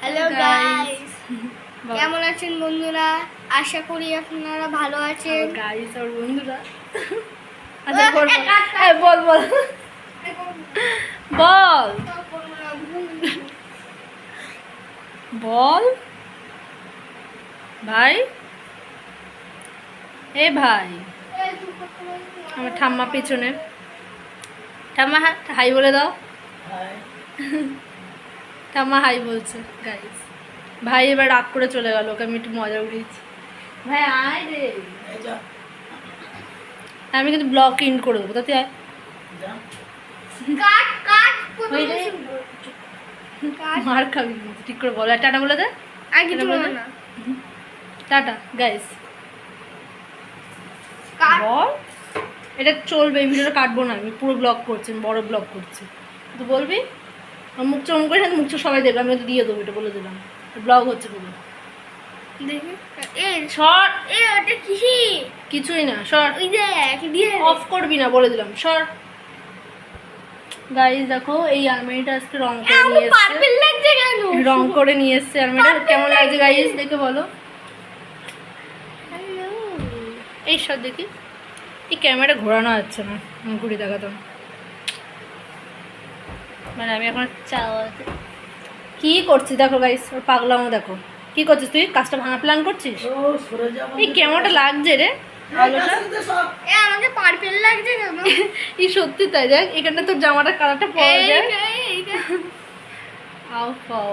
Hello guys, কেমন আছেন বন্ধুরা? আশা করি আপনারা ভালো আছেন। গাইস আর বন্ধুরা আচ্ছা বল বল বল বল বল ভাই, এ ভাই, আমার ঠাম্মা পেছনে। ঠাম্মা হাই বলে দাও। ঠাম্মা হাই বলছে গাইস। ভাই এবার রাগ করে চলে গেল, ওকে আমি একটু মজা উড়িয়েছি। ভাই আয় রে, আমি কিন্তু ব্লক ইন করে দেবো, তাতে আয়। কাট কাট মার খাবি কিন্তু, ঠিক করে বল। টাটা বলে দে। আগে টাটা বলে দে। না টাটা গাইস কাট। বল। এটা চলবে, এই ভিডিওটা কাটবো না, আমি পুরো ব্লগ করছি, আমি বড় ব্লগ করছি। তো বলবি আমার মুখ চমন করে, মুখ চোখ সবাই দেখবে, আমি তো দিয়ে দেবো, এটা বলে দিলাম। ব্লগ হচ্ছে পুরো। দেখি এ সর, এ ওটা কিসি? কিছুই না, সর। ওই যে কি দিয়ে অফ করবি না, বলে দিলাম, সর। গাইস দেখো, এই আলমারিটা আজকে রং করে আমার নিয়ে এসছে। পার্পল লাগছে কেন? রং করে নিয়ে এসছে আলমারিটা। কেমন লাগছে গাইস দেখে বলো। এই সব দেখি, এই ক্যামেরাটা ঘোরানো যাচ্ছে না, ঘুরি দেখাতাম। মানে আমি এখন কি করছি দেখো গাইস, ওর পাগলামো দেখো। কি করছিস তুই? কাজটা ভাঙা প্ল্যান করছিস? এই কেমনটা লাগছে রে আলোটা। এ আমাকে পার্পল লাগছে কেন? এই সত্যি তাই, দেখ এখানটা তোর জামাটা কালারটা পাওয়া যায়। আও পাও,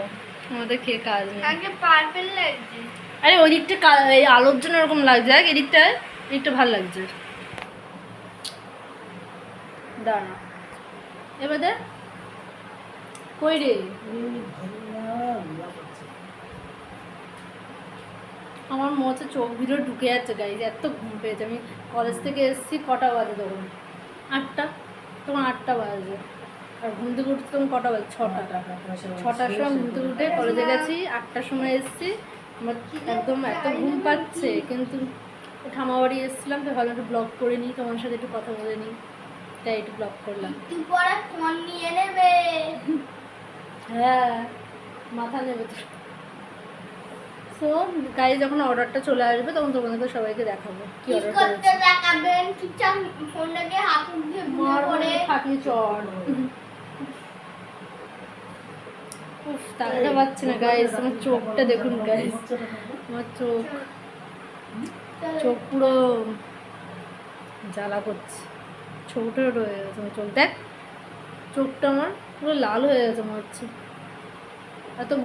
আমাদের খেয়ে কাজ নেই। আমাকে পার্পল লাগছে। আরে ওই দিকটা এই আলোর জন্য এরকম লাগছে, দেখ এদিকটায়, এদিকটা ভালো লাগছে। দাঁড়া এবার দেখ, কই রে? আমার মনে হচ্ছে চোখ ভিতরে ঢুকে যাচ্ছে গাইজ, এত ঘুম পেয়েছে। আমি কলেজ থেকে এসেছি, কটা বাজে তখন? 8টা, তখন 8টা বাজে। আর ঘুম থেকে উঠতে তখন কটা বাজে? 6টার সময় ঘুম থেকে উঠে কলেজে গেছি, 8টার সময় এসেছি। আমার একদম এত ঘুম পাচ্ছে, কিন্তু ঠামা বাড়ি এসেছিলাম, তো ভালো একটু ব্লগ করে নিই, তোমার সাথে একটু কথা বলে নিই, তাই একটু ব্লগ করলাম। তুই পরে ফোন নিয়ে নেবে। হ্যাঁ, মাথা নেবে তো। সো গাইজ যখন অর্ডারটা চলে আসবে তখন তোমাদের সবাইকে দেখাবো কি কি অর্ডার করতে করেছি। দেখাবেন? চুপচাপ ফোনটাকে হাত দিয়ে মার করে ফাঁকি চড়। উফ, তাকাতে পারছি না গাইজ, আমার চোখটা দেখুন গাইজ, আমার চোখ চোখ পুরো জ্বালা করছে, ছোট ছোট হয়ে গেছে আমার চোখ। দেখ চোখটা আমার পুরো লাল হয়ে গেছে মনে হচ্ছে, এত